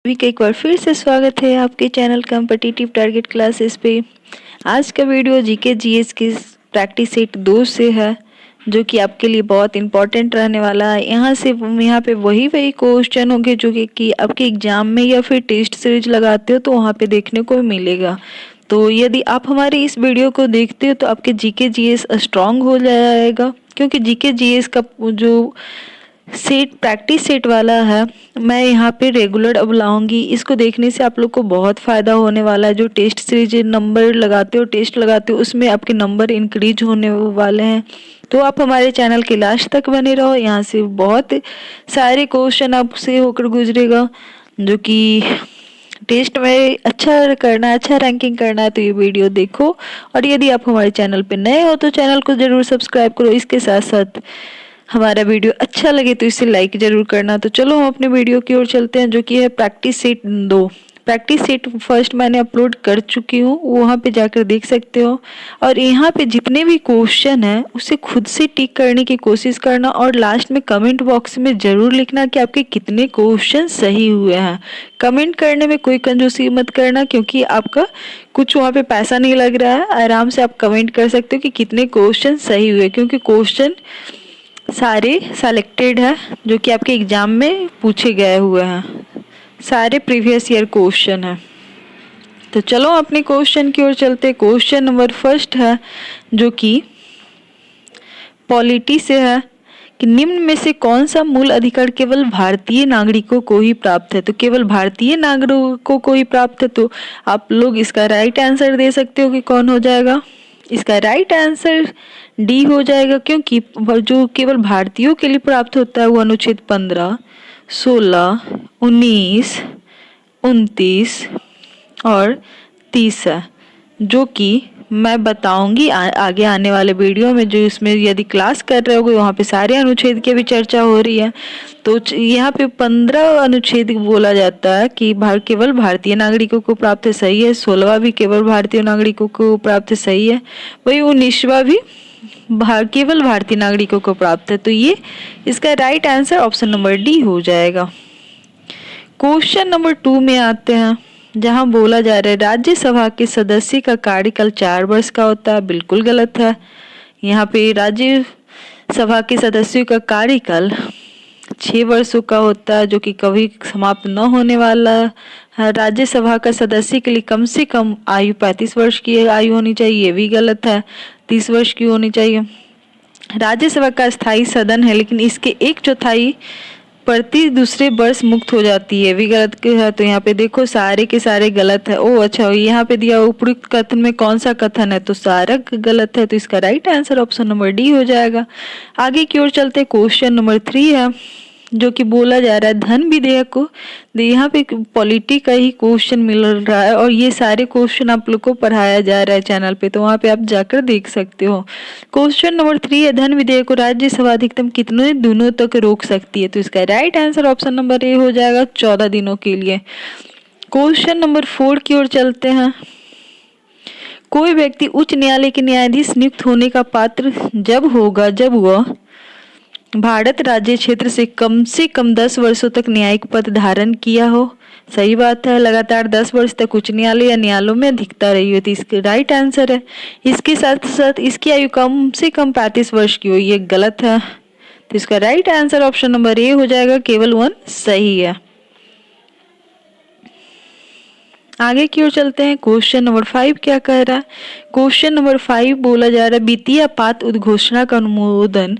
सभी का एक बार फिर से स्वागत है आपके चैनल कॉम्पिटिटिव टारगेट क्लासेस पे। आज का वीडियो जीके जीएस की प्रैक्टिस सेट 2 से है, जो कि आपके लिए बहुत इंपॉर्टेंट रहने वाला है। यहाँ पे वही क्वेश्चन होंगे जो कि आपके एग्जाम में या फिर टेस्ट सीरीज लगाते हो तो वहाँ पे देखने को मिलेगा। तो यदि आप हमारे इस वीडियो को देखते हो तो आपके जीके जीएस स्ट्रांग हो जाएगा, क्योंकि जीके जीएस का जो सेट प्रैक्टिस सेट वाला है मैं यहाँ पे रेगुलर अब लाऊंगी। इसको देखने से आप लोग को बहुत फ़ायदा होने वाला है। जो टेस्ट सीरीज नंबर लगाते हो, टेस्ट लगाते हो, उसमें आपके नंबर इंक्रीज होने वाले हैं। तो आप हमारे चैनल के लास्ट तक बने रहो, यहाँ से बहुत सारे क्वेश्चन आपसे होकर गुजरेगा। जो कि टेस्ट में अच्छा करना, अच्छा रैंकिंग करना है तो ये वीडियो देखो। और यदि आप हमारे चैनल पे नए हो तो चैनल को ज़रूर सब्सक्राइब करो। इसके साथ साथ हमारा वीडियो अच्छा लगे तो इसे लाइक जरूर करना। तो चलो हम अपने वीडियो की ओर चलते हैं, जो कि है practice set 2। Practice set first मैंने अपलोड कर चुकी हूँ, वहाँ पे जाकर देख सकते हो। और यहाँ पे जितने भी क्वेश्चन हैं उसे खुद से टिक करने की कोशिश करना, और लास्ट में कमेंट बॉक्स में ज़रूर लिखना कि आपके कितने क्वेश्चन सही हुए हैं। कमेंट करने में कोई कंजूसी मत करना, क्योंकि आपका कुछ वहाँ पे पैसा नहीं लग रहा है। आराम से आप कमेंट कर सकते हो कि कितने क्वेश्चन सही हुए, क्योंकि क्वेश्चन सारे सेलेक्टेड है जो कि आपके एग्जाम में पूछे गए हुए हैं। सारे प्रीवियस ईयर क्वेश्चन है। तो चलो अपने क्वेश्चन की ओर चलते। क्वेश्चन नंबर फर्स्ट है, जो कि पॉलिटी से है कि निम्न में से कौन सा मूल अधिकार केवल भारतीय नागरिकों को ही प्राप्त है। तो केवल भारतीय नागरिकों को ही प्राप्त है, तो आप लोग इसका राइट आंसर दे सकते हो कि कौन हो जाएगा। इसका राइट आंसर डी हो जाएगा, क्योंकि जो केवल भारतीयों के लिए प्राप्त होता है वो अनुच्छेद 15, 16, 19, 29 और 30 है, जो कि मैं बताऊंगी आगे आने वाले वीडियो में। जो इसमें यदि क्लास कर रहे होगे वहाँ पे सारे अनुच्छेद की भी चर्चा हो रही है। तो यहाँ पे 15 अनुच्छेद बोला जाता है कि केवल भारतीय नागरिकों को प्राप्त है, सही है। 16वां भी केवल भारतीय नागरिकों को प्राप्त है, सही है। वही 19वां भी केवल भारतीय नागरिकों को प्राप्त है। तो ये इसका right answer option number D हो जाएगा। क्वेश्चन नंबर 2 में आते हैं, जहां बोला जा रहा है राज्यसभा के सदस्य का कार्यकाल 4 वर्ष का होता है। बिल्कुल गलत है। यहाँ पे राज्यसभा के सदस्यों का कार्यकाल 6 वर्षों का होता है, जो कि कभी समाप्त न होने वाला है। राज्यसभा का सदस्य के लिए कम से कम आयु 35 वर्ष की आयु होनी चाहिए, ये भी गलत है। 30 वर्ष की होनी चाहिए। राज्यसभा का स्थायी सदन है, लेकिन इसके 1/4 प्रति दूसरे वर्ष मुक्त हो जाती है, भी गलत है। तो यहाँ पे देखो सारे के सारे गलत है। ओ अच्छा, यहाँ पे दिया उपयुक्त कथन में कौन सा कथन है, तो सारा गलत है। तो इसका right answer option number D हो जाएगा। आगे की ओर चलते, क्वेश्चन नंबर 3 है, जो कि बोला जा रहा है धन विधेयक को। यहाँ पे पॉलिटी का ही क्वेश्चन मिल रहा है, और ये सारे क्वेश्चन आप लोग को पढ़ाया जा रहा है चैनल पे, तो वहाँ पे आप जाकर देख सकते हो। क्वेश्चन नंबर 3 है, धन विधेयक को राज्यसभा अधिकतम कितने दिनों तक रोक सकती है। तो इसका right answer option number A हो जाएगा, 14 दिनों के लिए। क्वेश्चन नंबर 4 की ओर चलते हैं। कोई व्यक्ति उच्च न्यायालय के न्यायाधीश नियुक्त होने का पात्र जब होगा जब वह भारत राज्य क्षेत्र से कम 10 वर्षों तक न्यायिक पद धारण किया हो। सही बात है। लगातार 10 वर्ष तक उच्च न्यायालय या न्यायालयों में अधिकता रही हो, तो इसके राइट आंसर है। इसके साथ साथ इसकी आयु कम से कम 35 वर्ष की हो, ये गलत है। तो इसका right answer option number A हो जाएगा, केवल 1 सही है। आगे की ओर चलते हैं। क्वेश्चन नंबर 5 क्या कह रहा है। क्वेश्चन नंबर 5 बोला जा रहा है वित्तीय आपात उद्घोषणा का अनुमोदन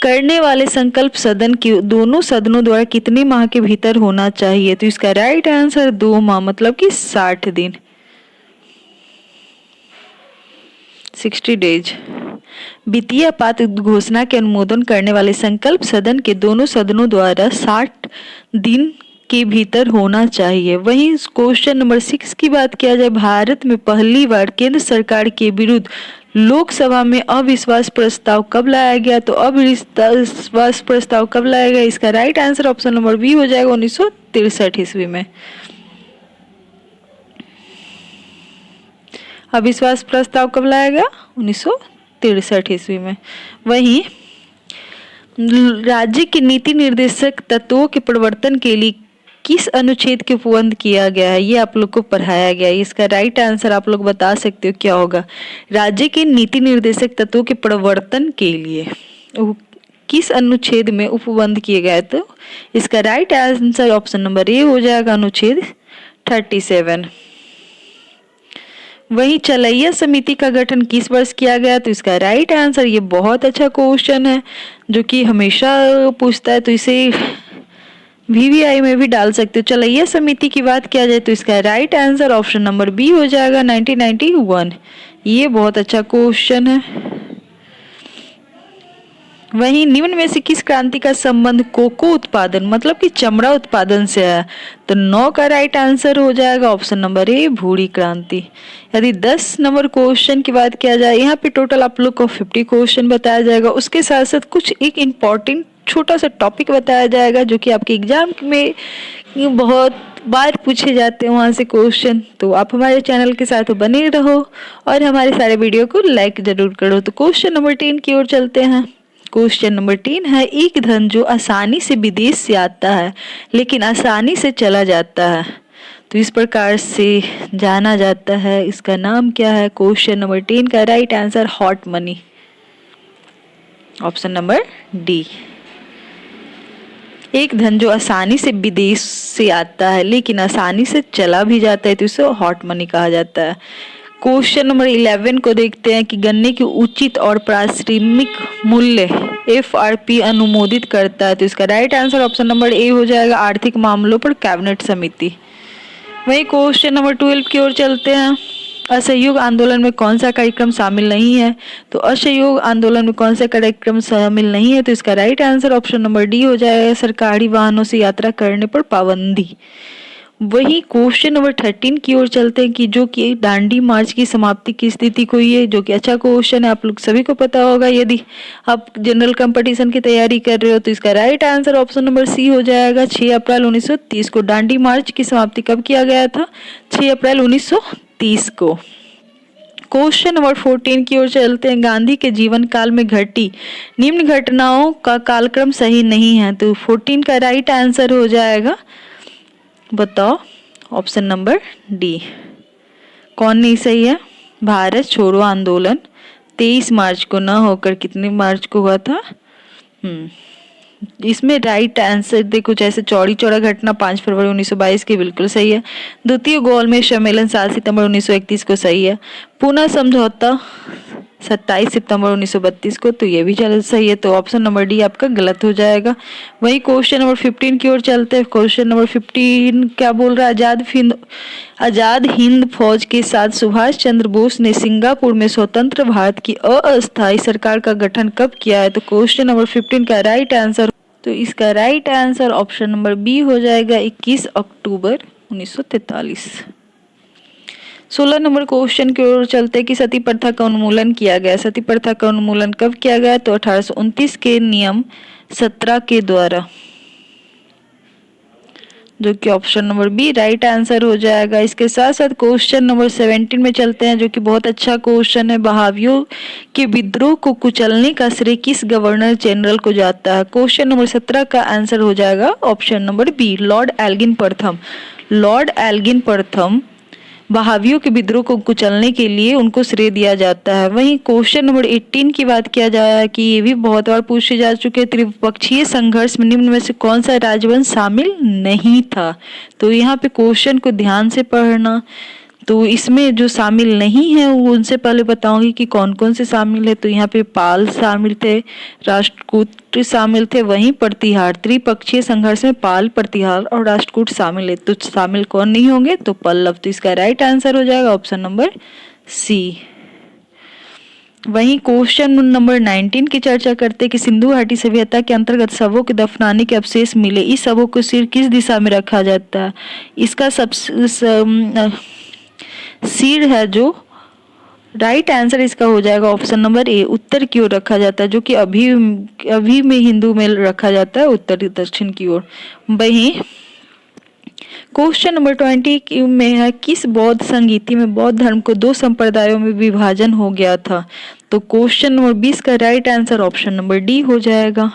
करने वाले संकल्प सदन के दोनों सदनों द्वारा कितने माह के भीतर होना चाहिए। तो इसका राइट आंसर 2 माह, मतलब कि 60 दिन, 60 डेज। वित्तीय आपात घोषणा के अनुमोदन करने वाले संकल्प सदन के दोनों सदनों द्वारा 60 दिन के भीतर होना चाहिए। वहीं क्वेश्चन नंबर 6 की बात किया जाए, भारत में पहली बार केंद्र सरकार के विरुद्ध लोकसभा में अविश्वास प्रस्ताव कब लाया गया। तो अविश्वास प्रस्ताव कब लाया गया, इसका right answer option number B हो जाएगा, 1963 ईस्वी में। अविश्वास प्रस्ताव कब लाया गया, 1963 ईस्वी में। वहीं राज्य के नीति निर्देशक तत्वों के प्रवर्तन के लिए किस अनुच्छेद के उपबंध किया गया है, ये आप लोग को पढ़ाया गया है। इसका राइट आंसर आप लोग बता सकते हो क्या होगा। राज्य के नीति निर्देशक तत्वों के प्रवर्तन के लिए किस अनुच्छेद में उपबंध किए गए, तो इसका right answer option number A हो जाएगा, अनुच्छेद 37। वही चलैया समिति का गठन किस वर्ष किया गया, तो इसका राइट आंसर, ये बहुत अच्छा क्वेश्चन है जो कि हमेशा पूछता है, तो इसे VVI में भी डाल सकते हो। चलैया समिति की बात किया जाए तो इसका right answer option number B हो जाएगा, 1991। ये बहुत अच्छा क्वेश्चन है। वहीं निम्न में से किस क्रांति का संबंध कोको उत्पादन मतलब कि चमड़ा उत्पादन से है, तो 9 का राइट आंसर हो जाएगा ऑप्शन नंबर ए, भूरी क्रांति। यदि 10 नंबर क्वेश्चन की बात किया जाए, यहाँ पे टोटल आप लोग को 50 क्वेश्चन बताया जाएगा। उसके साथ साथ कुछ एक इम्पॉर्टेंट छोटा सा टॉपिक बताया जाएगा जो कि आपके एग्जाम में बहुत बार पूछे जाते हैं वहाँ से क्वेश्चन। तो आप हमारे चैनल के साथ बने रहो और हमारे सारे वीडियो को लाइक जरूर करो। तो क्वेश्चन नंबर 10 की ओर चलते हैं। क्वेश्चन नंबर 3 है, एक धन जो आसानी से विदेश से आता है लेकिन आसानी से चला जाता है, तो इस प्रकार से जाना जाता है, इसका नाम क्या है। क्वेश्चन नंबर 10 का right answer hot money, option number D. एक धन जो आसानी से विदेश से आता है लेकिन आसानी से चला भी जाता है, तो इसे हॉट मनी कहा जाता है। क्वेश्चन नंबर 11 को देखते हैं कि गन्ने की उचित और पारिश्रमिक मूल्य FRP अनुमोदित करता है, तो इसका right answer option number A हो जाएगा, आर्थिक मामलों पर कैबिनेट समिति। वही क्वेश्चन नंबर 12 की ओर चलते हैं। असहयोग आंदोलन में कौन सा कार्यक्रम शामिल नहीं है, तो असहयोग आंदोलन में कौन सा कार्यक्रम शामिल नहीं है, तो इसका right answer option number D हो जाएगा, सरकारी वाहनों से यात्रा करने पर पाबंदी। वही क्वेश्चन नंबर 13 की ओर चलते हैं कि जो कि दांडी मार्च की समाप्ति की स्थिति को, ये जो कि अच्छा क्वेश्चन है, आप लोग सभी को पता होगा यदि आप जनरल कंपटीशन की तैयारी कर रहे हो, तो इसका right answer option number C हो जाएगा, 6 अप्रैल 1930 को। दांडी मार्च की समाप्ति कब किया गया था, 6 अप्रैल 1930 को। क्वेश्चन नंबर 14 की ओर चलते हैं। गांधी के जीवन काल में घटी निम्न घटनाओं का कालक्रम सही नहीं है, तो 14 का राइट आंसर हो जाएगा, बताओ, ऑप्शन नंबर डी। कौन नहीं सही है, भारत छोड़ो आंदोलन 23 मार्च को न होकर कितने मार्च को हुआ था। इसमें राइट आंसर देखो, जैसे चौड़ी चौड़ा घटना 5 फरवरी 1922 की बिल्कुल सही है। द्वितीय गोलमेज सम्मेलन 7 सितंबर 1931 को सही है। पुनः समझौता 27 सितंबर 1932 को, तो ये भी चल सही है, तो ऑप्शन नंबर डी आपका गलत हो जाएगा। वही क्वेश्चन नंबर 15 की ओर चलते हैं। क्वेश्चन नंबर 15 क्या बोल रहा है, आजाद हिंद फौज के साथ सुभाष चंद्र बोस ने सिंगापुर में स्वतंत्र भारत की अस्थायी सरकार का गठन कब किया है, तो क्वेश्चन नंबर 15 का राइट आंसर, तो इसका right answer option number B हो जाएगा, 21 अक्टूबर 1943। 16 नंबर क्वेश्चन की ओर चलते कि सती प्रथा का उन्मूलन किया गया। सती प्रथा का उन्मूलन कब किया गया, तो 1829 के नियम 17 के द्वारा, जो कि option number B right answer हो जाएगा। इसके साथ साथ क्वेश्चन नंबर 17 में चलते हैं, जो कि बहुत अच्छा क्वेश्चन है। बहावियों के विद्रोह को कुचलने का श्रेय किस गवर्नर जनरल को जाता है। क्वेश्चन नंबर 17 का आंसर हो जाएगा option number B, Lord Elgin प्रथम। लॉर्ड एल्गिन प्रथम बहावियों के विद्रोह को कुचलने के लिए उनको श्रेय दिया जाता है। वहीं क्वेश्चन नंबर 18 की बात किया जाए कि ये भी बहुत बार पूछे जा चुके हैं। त्रिपक्षीय संघर्ष में निम्न में से कौन सा राजवंश शामिल नहीं था, तो यहाँ पे क्वेश्चन को ध्यान से पढ़ना। तो इसमें जो शामिल नहीं है वो उनसे पहले बताऊंगी कि कौन कौन से शामिल है। तो यहाँ पे पाल शामिल थे, राष्ट्रकूट शामिल थे, वहीं प्रतिहार। त्रिपक्षीय संघर्ष में पाल, प्रतिहार और राष्ट्रकूट शामिल है। तो शामिल कौन नहीं होंगे, तो पल्लव। तो इसका राइट आंसर हो जाएगा ऑप्शन नंबर सी। वहीं क्वेश्चन नंबर 19 की चर्चा करते कि सिंधु घाटी सभ्यता के अंतर्गत शवों के दफनाने के अवशेष मिले, इस शवों को सिर किस दिशा में रखा जाता है। इसका सिर है जो राइट आंसर इसका हो जाएगा ऑप्शन नंबर ए, उत्तर की ओर रखा जाता है, जो कि अभी में हिंदू में रखा जाता है उत्तर दक्षिण की ओर। वहीं क्वेश्चन नंबर 20 में है, किस बौद्ध संगीति में बौद्ध धर्म को 2 संप्रदायों में विभाजन हो गया था, तो क्वेश्चन नंबर 20 का right answer option number D हो जाएगा,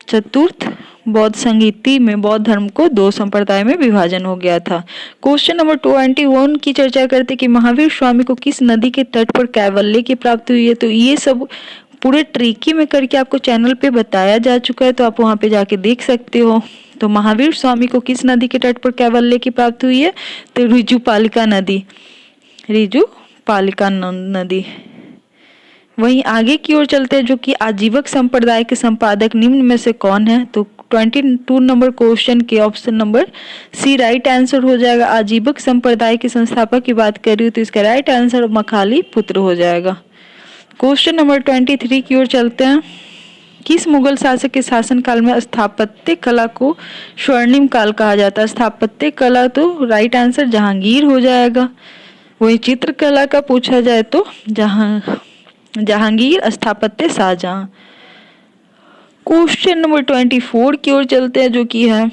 चतुर्थ बौद्ध संगीति में बौद्ध धर्म को दो संप्रदाय में विभाजन हो गया था। क्वेश्चन नंबर 21 की चर्चा करते कि महावीर स्वामी को किस नदी के तट पर कैवल्य की प्राप्ति हुई है। तो ये सब पूरे ट्रिकी में करके आपको चैनल पे बताया जा चुका है, तो आप वहां पे जाके देख सकते हो। तो महावीर स्वामी को किस नदी के तट पर कैवल्य की प्राप्ति हुई है? तो ऋजुपालिका नदी, ऋजुपालिका नदी। वहीं आगे की ओर चलते हैं, जो कि आजीवक संप्रदाय के संपादक निम्न में से कौन है? तो 22 नंबर क्वेश्चन के option number C right answer हो जाएगा। आजीवक संप्रदाय के संस्थापक की बात कर रही हूँ तो इसका राइट आंसर मखाली पुत्र हो जाएगा। क्वेश्चन नंबर 23 की ओर चलते हैं। किस मुगल शासक के शासनकाल में स्थापत्य कला को स्वर्णिम काल कहा जाता है? स्थापत्य कला तो राइट आंसर जहांगीर हो जाएगा। वही चित्रकला का पूछा जाए तो जहांगीर, स्थापत्य शाहजहां। क्वेश्चन नंबर 24 की ओर चलते हैं, जो कि है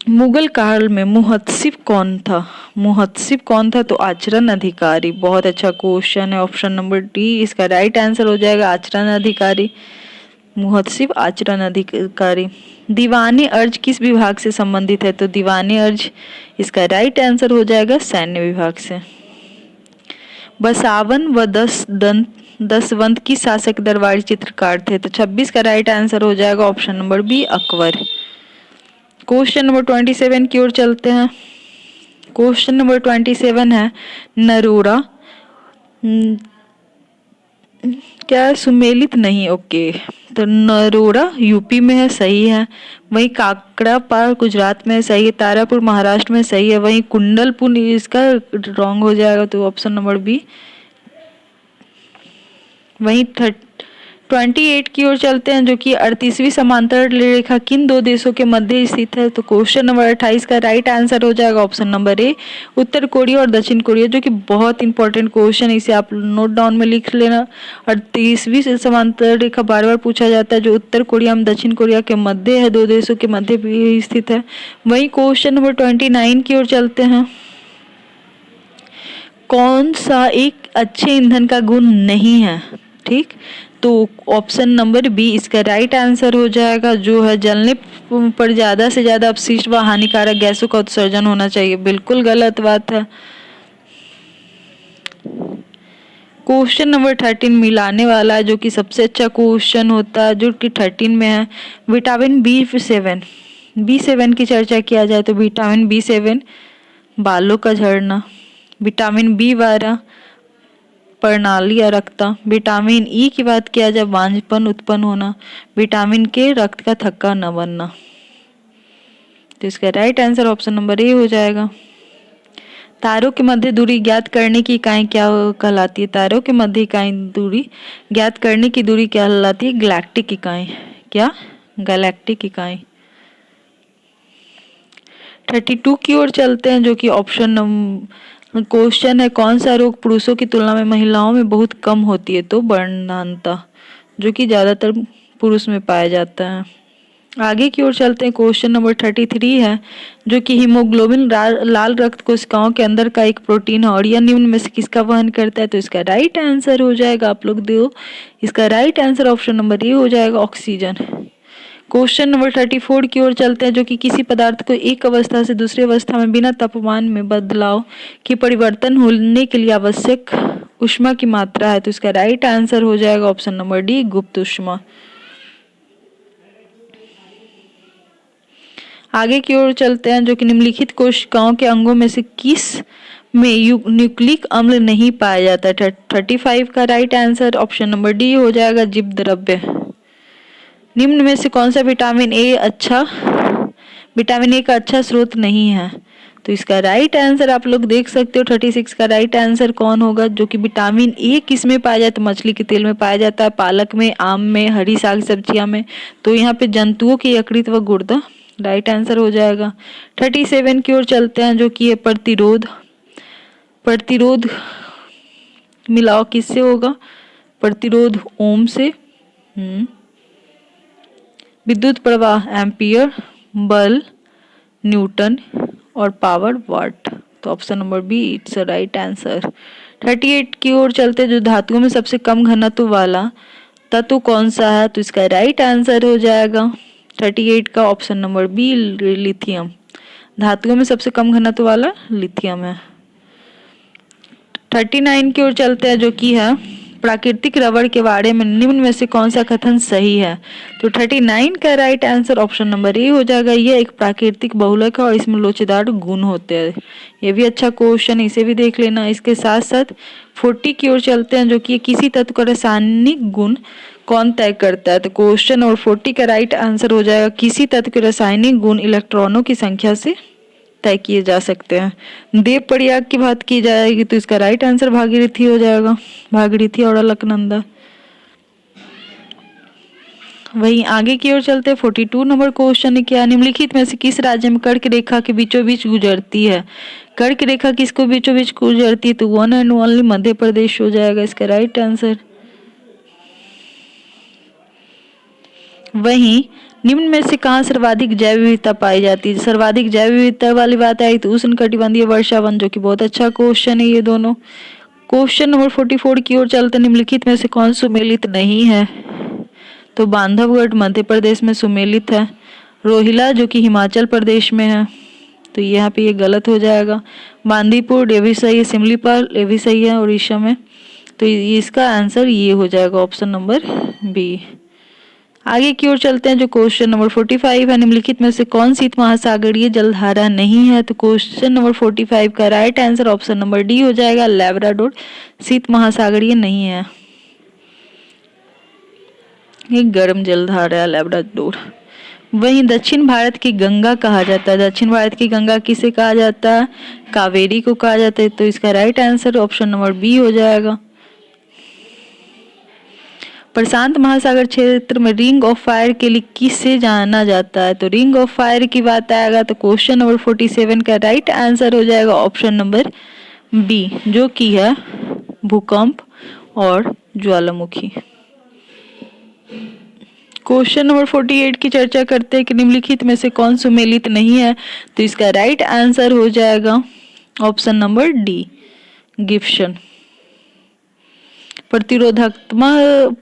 मुगल काल में मुहत्सिब कौन था? मुहत्सिब कौन था? तो आचरण अधिकारी। बहुत अच्छा क्वेश्चन है। ऑप्शन नंबर डी इसका राइट आंसर हो जाएगा, आचरण अधिकारी। मुहत्सिब आचरण अधिकारी। दीवाने अर्ज किस विभाग से संबंधित है? तो दीवाने अर्ज इसका राइट आंसर हो जाएगा, सैन्य विभाग से। बसावन व दसवंत की शासक दरबारी चित्रकार थे? तो 26 का राइट आंसर हो जाएगा, option number B Akbar. Question number 27 की ओर चलते हैं। क्वेश्चन नंबर 27 है नरोरा क्या सुमेलित नहीं? ओके, तो नरोरा यूपी में है, सही है। वहीं काकड़ापार गुजरात में सही है। तारापुर महाराष्ट्र में सही है। वहीं कुंडलपुर इसका रॉन्ग हो जाएगा, तो ऑप्शन नंबर बी। वहीं 28 की ओर चलते हैं, जो कि 38वीं समांतर रेखा किन दो देशों के मध्य स्थित है? तो क्वेश्चन नंबर 28 का राइट आंसर हो जाएगा, option number A Uttar Korea और दक्षिण कोरिया, जो कि बहुत इंपॉर्टेंट क्वेश्चन है, इसे आप नोट डाउन में लिख लेना। 38वीं समांतर रेखा बार बार पूछा जाता है, जो उत्तर कोरिया एवं दक्षिण कोरिया के मध्य है, दो देशों के मध्य भी स्थित है। वहीं क्वेश्चन नंबर 29 की ओर चलते हैं। कौन सा एक अच्छे ईंधन का गुण नहीं है? ठीक, तो ऑप्शन नंबर बी इसका राइट आंसर हो जाएगा, जो है जलने पर ज्यादा से ज्यादा अपशिष्ट व हानिकारक गैसों का उत्सर्जन होना चाहिए। बिल्कुल गलत बात है। क्वेश्चन नंबर 13 मिलाने वाला है, जो कि सबसे अच्छा क्वेश्चन होता है, जो कि 13 में है। विटामिन B7 की चर्चा किया जाए तो विटामिन B7 बालों का झड़ना, विटामिन B12 प्रणाली अरक्ता, विटामिन ई की बात किया जाए बांझपन उत्पन्न होना, विटामिन के रक्त का थक्का न बनना। तो इसका right answer option number A हो जाएगा। तारों के मध्य दूरी ज्ञात करने की इकाई क्या कहलाती है? तारों के मध्य इकाई दूरी ज्ञात करने की दूरी क्या कहलाती है? गैलेक्टिक इकाई। क्या? गैलेक्टिक इकाई। 32 की ओर चलते हैं, जो कि ऑप्शन क्वेश्चन है कौन सा रोग पुरुषों की तुलना में महिलाओं में बहुत कम होती है? तो वर्णांता, जो कि ज्यादातर पुरुष में पाया जाता है। आगे की ओर चलते हैं। क्वेश्चन नंबर 33 है, जो कि हीमोग्लोबिन लाल रक्त कोशिकाओं के अंदर का एक प्रोटीन है और यह निम्न में से किसका वहन करता है? तो इसका राइट आंसर हो जाएगा, आप लोग दो, इसका right answer option number A हो जाएगा, ऑक्सीजन। क्वेश्चन नंबर 34 की ओर चलते हैं, जो कि किसी पदार्थ को एक अवस्था से दूसरी अवस्था में बिना तापमान में बदलाव की परिवर्तन होने के लिए आवश्यक ऊष्मा की मात्रा है। तो इसका राइट आंसर हो जाएगा, ऑप्शन नंबर डी, गुप्त ऊष्मा। आगे की ओर चलते हैं, जो कि निम्नलिखित कोशिकाओं के अंगों में से किस में न्यूक्लिक अम्ल नहीं पाया जाता है? 35 का right answer option number D हो जाएगा, जीव द्रव्य। निम्न में से कौन सा विटामिन ए का अच्छा स्रोत नहीं है? तो इसका राइट आंसर आप लोग देख सकते हो 36 का राइट आंसर कौन होगा? जो कि विटामिन ए किस में पाया जाता है? मछली के तेल में पाया जाता है, पालक में, आम में, हरी साग सब्जियां में। तो यहाँ पे जंतुओं के यकृत व गुर्दा राइट आंसर हो जाएगा। 37 की ओर चलते हैं, जो कि है प्रतिरोध मिलाओ किससे होगा? प्रतिरोध ओम से, विद्युत प्रवाह एम्पियर, बल न्यूटन और पावर वाट। तो option number B it's a right answer. 38 की ओर चलते, जो धातुओं में सबसे कम घनत्व वाला तत्व कौन सा है? तो इसका राइट आंसर हो जाएगा 38 का ऑप्शन नंबर बी लिथियम। धातुओं में सबसे कम घनत्व वाला लिथियम है। 39 की ओर चलते हैं, जो कि है प्राकृतिक रबड़ के बारे में निम्न में से कौन सा कथन सही है। तो 39 का right answer option number A हो जाएगा। यह एक प्राकृतिक बहुलक है और इसमें लोचदार गुण होते हैं। ये भी अच्छा क्वेश्चन, इसे भी देख लेना। इसके साथ साथ 40 की ओर चलते हैं, जो कि किसी तत्व का रासायनिक गुण कौन तय करता है। तो क्वेश्चन नंबर 40 का राइट आंसर हो जाएगा किसी तत्व के रासायनिक गुण इलेक्ट्रॉनों की संख्या से तय किए जा सकते हैं। देव प्रयाग की बात की जाएगी तो इसका राइट आंसर भागीरथी हो जाएगा, भागीरथी और अलकनंदा। वहीं आगे की ओर चलते 42 नंबर क्वेश्चन है, क्या निम्नलिखित में से किस राज्य में कर्क रेखा के बीचों बीच गुजरती है। कर्क रेखा किसको बीचों बीच गुजरती है। तो one and only Madhya Pradesh हो जाएगा इसका राइट आंसर। वहीं निम्न में से कहाँ सर्वाधिक जैव विविधता पाई जाती है। सर्वाधिक जैव विविधता वाली बात आई तो उष्णकटिबंधीय वर्षा वन, जो कि बहुत अच्छा क्वेश्चन है ये दोनों। क्वेश्चन नंबर 44 की ओर चलते निम्नलिखित में से कौन सुमेलित नहीं है। तो बांधवगढ़ मध्य प्रदेश में सुमेलित है। रोहिला जो कि हिमाचल प्रदेश में है, तो यहाँ पे ये गलत हो जाएगा। बांदीपुर ये भी सही है, सिमलीपाल ये भी सही है उड़ीसा में। तो इसका आंसर ये हो जाएगा ऑप्शन नंबर बी। आगे की ओर चलते हैं, जो क्वेश्चन नंबर 45 है, निम्नलिखित में से कौन शीत महासागरीय जलधारा नहीं है। तो क्वेश्चन नंबर 45 का right answer option number D हो जाएगा, लैब्राडोर शीत महासागरीय नहीं है। ये गर्म जलधारा है लैब्राडोर। वहीं दक्षिण भारत की गंगा कहा जाता है। दक्षिण भारत की गंगा किसे कहा जाता है। कावेरी को कहा जाता है। तो इसका right answer option number B हो जाएगा। प्रशांत महासागर क्षेत्र में रिंग ऑफ फायर के लिए किसे जाना जाता है। तो रिंग ऑफ फायर की बात आएगा तो क्वेश्चन नंबर 47 का राइट आंसर हो जाएगा ऑप्शन नंबर बी, जो कि है भूकंप और ज्वालामुखी। क्वेश्चन नंबर 48 की चर्चा करते हैं कि निम्नलिखित में से कौन सुमेलित नहीं है। तो इसका राइट आंसर हो जाएगा ऑप्शन नंबर डी, गिब्सन।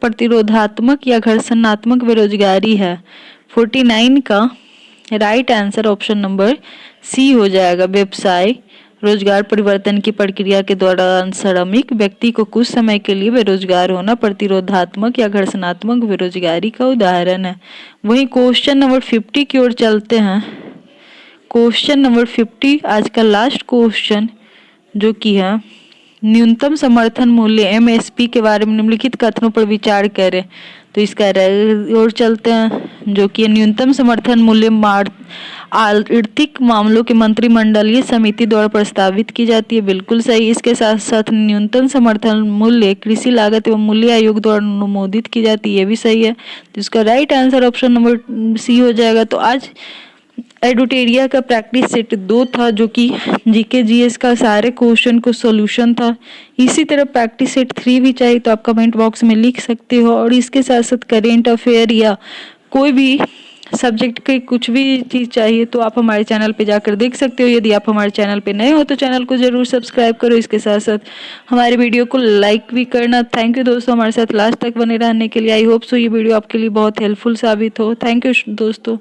प्रतिरोधात्मक या घर्षणात्मक बेरोजगारी है। 49 का right answer option number C हो जाएगा, व्यवसाय रोजगार परिवर्तन की प्रक्रिया के दौरान श्रमिक व्यक्ति को कुछ समय के लिए बेरोजगार होना प्रतिरोधात्मक या घर्षणात्मक बेरोजगारी का उदाहरण है। वहीं क्वेश्चन नंबर 50 की ओर चलते हैं। क्वेश्चन नंबर 50 आज का लास्ट क्वेश्चन, जो कि है न्यूनतम समर्थन मूल्य एमएसपी के बारे में निम्नलिखित कथनों पर विचार करें। तो इसका और चलते हैं, जो कि न्यूनतम समर्थन मूल्य आर्थिक मामलों के मंत्रिमंडलीय समिति द्वारा प्रस्तावित की जाती है। बिल्कुल सही। इसके साथ साथ न्यूनतम समर्थन मूल्य कृषि लागत एवं मूल्य आयोग द्वारा अनुमोदित की जाती है, ये भी सही है। तो इसका right answer option number C हो जाएगा। तो आज एडुटेरिया का प्रैक्टिस सेट 2 था, जो कि जीके जीएस का सारे क्वेश्चन को सॉल्यूशन था। इसी तरह प्रैक्टिस सेट 3 भी चाहिए तो आप कमेंट बॉक्स में लिख सकते हो। और इसके साथ साथ करेंट अफेयर या कोई भी सब्जेक्ट की कुछ भी चीज़ चाहिए तो आप हमारे चैनल पे जाकर देख सकते हो। यदि आप हमारे चैनल पे नए हो तो चैनल को जरूर सब्सक्राइब करो। इसके साथ साथ हमारे वीडियो को लाइक भी करना। थैंक यू दोस्तों हमारे साथ लास्ट तक बने रहने के लिए। आई होप सो ये वीडियो आपके लिए बहुत हेल्पफुल साबित हो। थैंक यू दोस्तों।